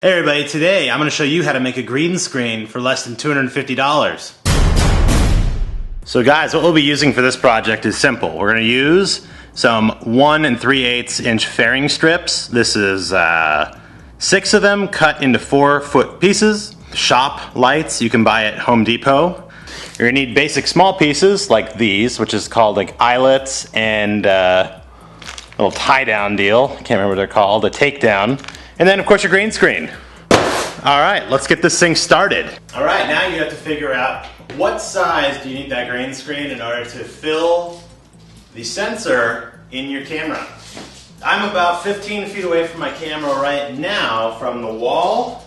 Hey everybody, today I'm going to show you how to make a green screen for less than $250. So guys, what we'll be using for this project is simple. We're going to use some 1 3/8 inch fairing strips. This is 6 of them cut into 4-foot pieces. Shop lights you can buy at Home Depot. You're going to need basic small pieces like these, which is called like eyelets, and a little tie down deal. I can't remember what they're called, a takedown. And then of course your green screen. All right, let's get this thing started. All right, now you have to figure out what size do you need that green screen in order to fill the sensor in your camera. I'm about 15 feet away from my camera right now, from the wall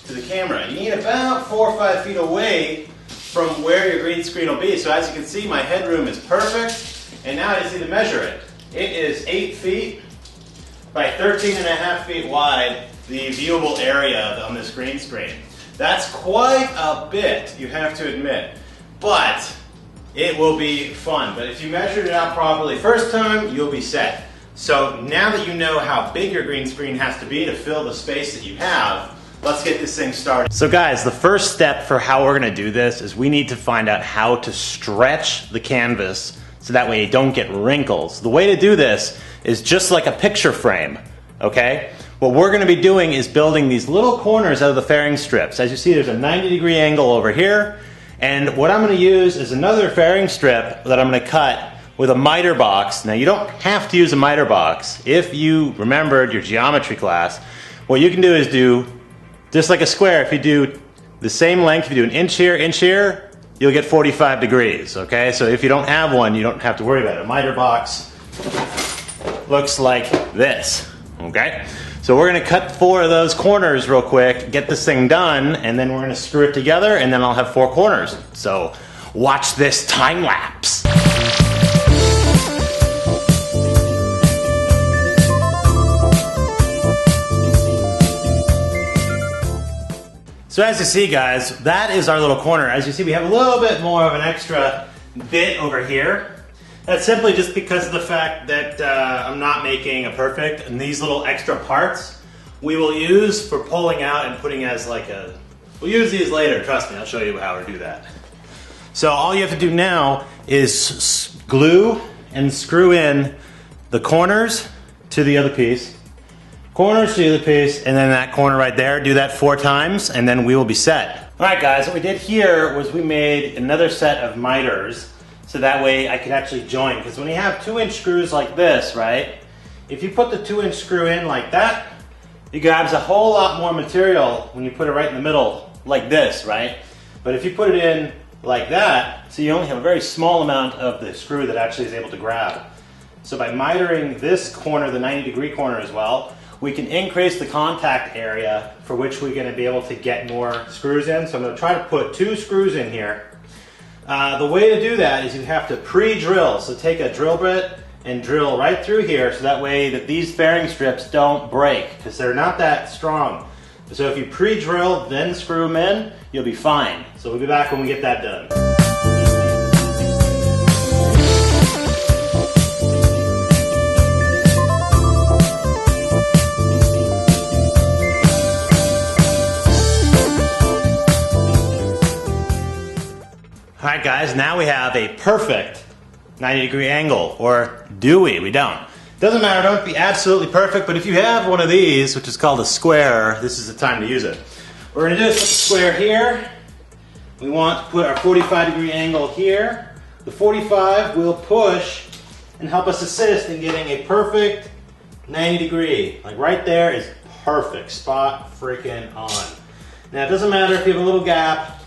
to the camera. You need about 4 or 5 feet away from where your green screen will be. So as you can see, my headroom is perfect, and now I just need to measure it. It is 8 feet by 13.5 feet wide, the viewable area on this green screen. That's quite a bit, you have to admit, but it will be fun. But if you measured it out properly first time, you'll be set. So now that you know how big your green screen has to be to fill the space that you have, let's get this thing started. So guys, the first step for how we're gonna do this is we need to find out how to stretch the canvas so that way you don't get wrinkles. The way to do this is just like a picture frame, okay? What we're gonna be doing is building these little corners out of the fairing strips. As you see, there's a 90-degree angle over here, and what I'm gonna use is another fairing strip that I'm gonna cut with a miter box. Now you don't have to use a miter box. If you remembered your geometry class, what you can do is do, just like a square, if you do the same length, if you do an inch here, you'll get 45 degrees, okay? So if you don't have one, you don't have to worry about it. A miter box looks like this, okay? So we're gonna cut 4 of those corners real quick, get this thing done, and then we're gonna screw it together, and then I'll have 4 corners. So watch this time lapse. So as you see guys, that is our little corner. As you see, we have a little bit more of an extra bit over here. That's simply just because of the fact that I'm not making a perfect, and these little extra parts we will use for pulling out and putting as like a, we'll use these later, trust me, I'll show you how to do that. So all you have to do now is glue and screw in the corners to the other piece, corners to the other piece, and then that corner right there. Do that 4 times, and then we will be set. All right guys, what we did here was we made another set of miters, so that way I could actually join. Because when you have 2-inch screws like this, right, if you put the 2-inch screw in like that, it grabs a whole lot more material when you put it right in the middle like this, right? But if you put it in like that, so you only have a very small amount of the screw that actually is able to grab. So by mitering this corner, the 90-degree corner as well, we can increase the contact area for which we're going to be able to get more screws in. So I'm going to try to put 2 screws in here. The way to do that is you have to pre-drill. So take a drill bit and drill right through here, so that way that these fairing strips don't break, because they're not that strong. So if you pre-drill, then screw them in, you'll be fine. So we'll be back when we get that done. All right guys, now we have a perfect 90-degree angle, or do we? We don't. Doesn't matter, don't be absolutely perfect, but if you have one of these, which is called a square, this is the time to use it. What we're gonna do is put the square here. We want to put our 45-degree angle here. The 45 will push and help us assist in getting a perfect 90-degree. Like right there is perfect, spot freaking on. Now it doesn't matter if you have a little gap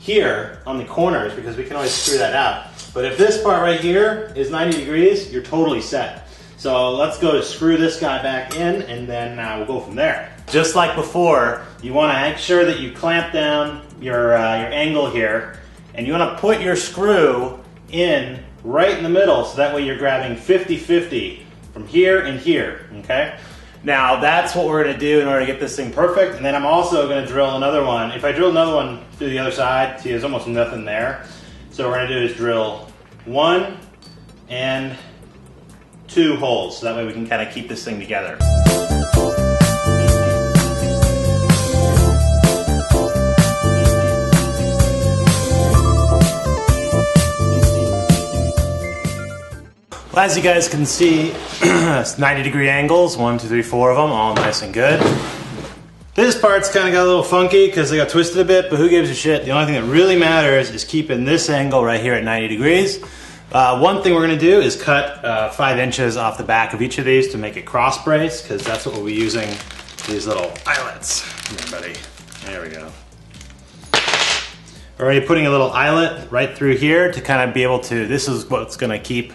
here on the corners, because we can always screw that out. But if this part right here is 90 degrees, you're totally set. So let's go to screw this guy back in, and then we'll go from there. Just like before, you want to make sure that you clamp down your angle here, and you want to put your screw in right in the middle, so that way you're grabbing 50-50 from here and here, okay? Now that's what we're going to do in order to get this thing perfect, and then I'm also going to drill another one. If I drill another one through the other side, see there's almost nothing there. So what we're going to do is drill 1 and 2 holes, so that way we can kind of keep this thing together. As you guys can see, it's 90-degree angles, 1, 2, 3, 4 of them, all nice and good. This part's kind of got a little funky because they got twisted a bit, but who gives a shit? The only thing that really matters is keeping this angle right here at 90 degrees. One thing we're going to do is cut 5 inches off the back of each of these to make it cross brace, because that's what we'll be using these little eyelets. Come here, buddy. There we go. We're already putting a little eyelet right through here to kind of be able to, this is what's going to keep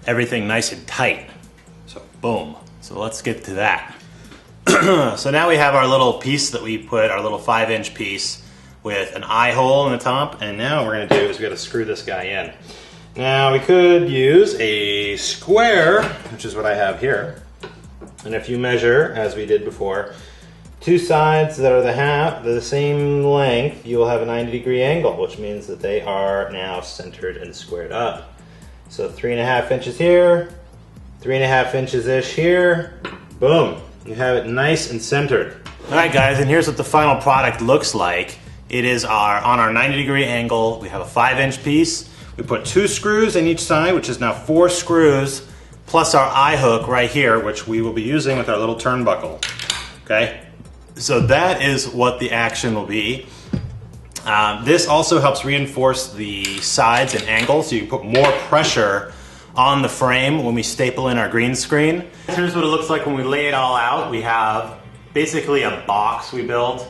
everything nice and tight. So boom. So let's get to that. So now we have our little piece that we put, our little 5-inch piece with an eye hole in the top, and now what we're going to do is we got to screw this guy in. Now we could use a square, which is what I have here, and if you measure, as we did before, 2 sides that are the same length, you will have a 90-degree angle, which means that they are now centered and squared up. So 3.5 inches here, 3.5 inches-ish here, boom. You have it nice and centered. All right, guys, and here's what the final product looks like. It is on our 90-degree angle, we have a 5-inch piece. We put 2 screws in each side, which is now 4 screws, plus our eye hook right here, which we will be using with our little turnbuckle, okay? So that is what the action will be. This also helps reinforce the sides and angles, so you can put more pressure on the frame when we staple in our green screen. Here's what it looks like when we lay it all out. We have basically a box we built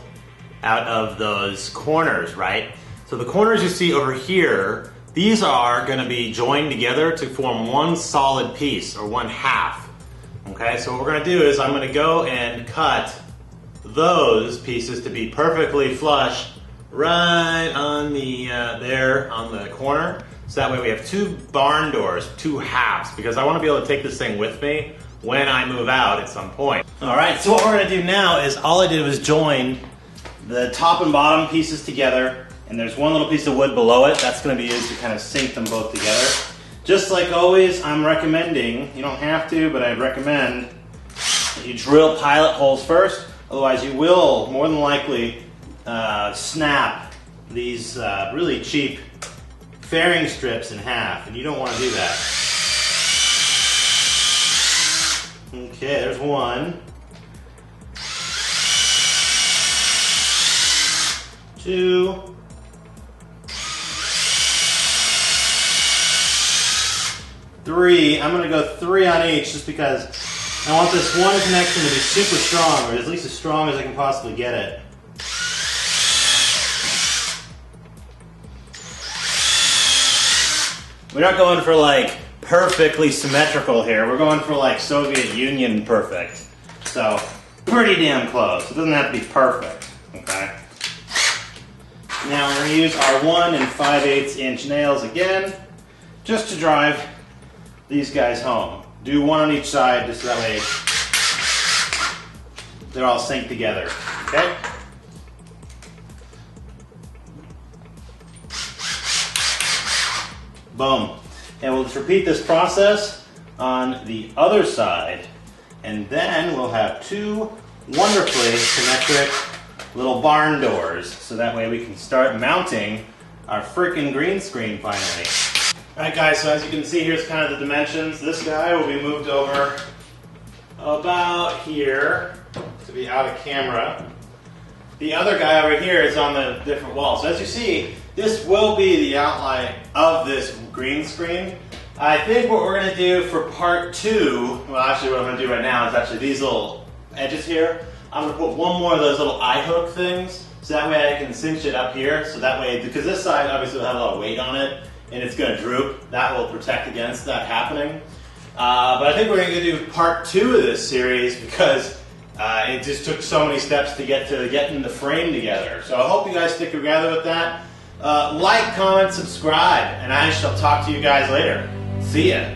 out of those corners, right? So the corners you see over here, these are going to be joined together to form one solid piece, or one half. Okay, so what we're going to do is I'm going to go and cut those pieces to be perfectly flush right on the there on the corner, so that way we have 2 barn doors, 2 halves, because I want to be able to take this thing with me when I move out at some point. Alright, so what we're going to do now is all I did was join the top and bottom pieces together, and there's one little piece of wood below it that's going to be used to kind of sync them both together. Just like always, I'm recommending, you don't have to, but I'd recommend that you drill pilot holes first. Otherwise, you will more than likely snap these really cheap fairing strips in half, and you don't want to do that. Okay, there's one. 2. 3. I'm going to go 3 on each just because I want this one connection to be super strong, or at least as strong as I can possibly get it. We're not going for like perfectly symmetrical here. We're going for like Soviet Union perfect. So pretty damn close. It doesn't have to be perfect, okay? Now we're going to use our 1 5/8 inch nails again, just to drive these guys home. Do 1 on each side, just so that way they're all synced together, okay? Boom. And we'll just repeat this process on the other side, and then we'll have 2 wonderfully symmetric little barn doors, so that way we can start mounting our freaking green screen finally. Alright guys, so as you can see, here's kind of the dimensions. This guy will be moved over about here to be out of camera. The other guy over here is on the different wall. So as you see, this will be the outline of this green screen. I think what we're going to do for part 2, well actually what I'm going to do right now is actually these little edges here. I'm going to put one more of those little eye hook things, so that way I can cinch it up here, so that way, because this side obviously will have a lot of weight on it, and it's going to droop. That will protect against that happening. But I think we're going to do part 2 of this series because it just took so many steps to getting the frame together. So I hope you guys stick together with that. Like, comment, subscribe, and I shall talk to you guys later. See ya.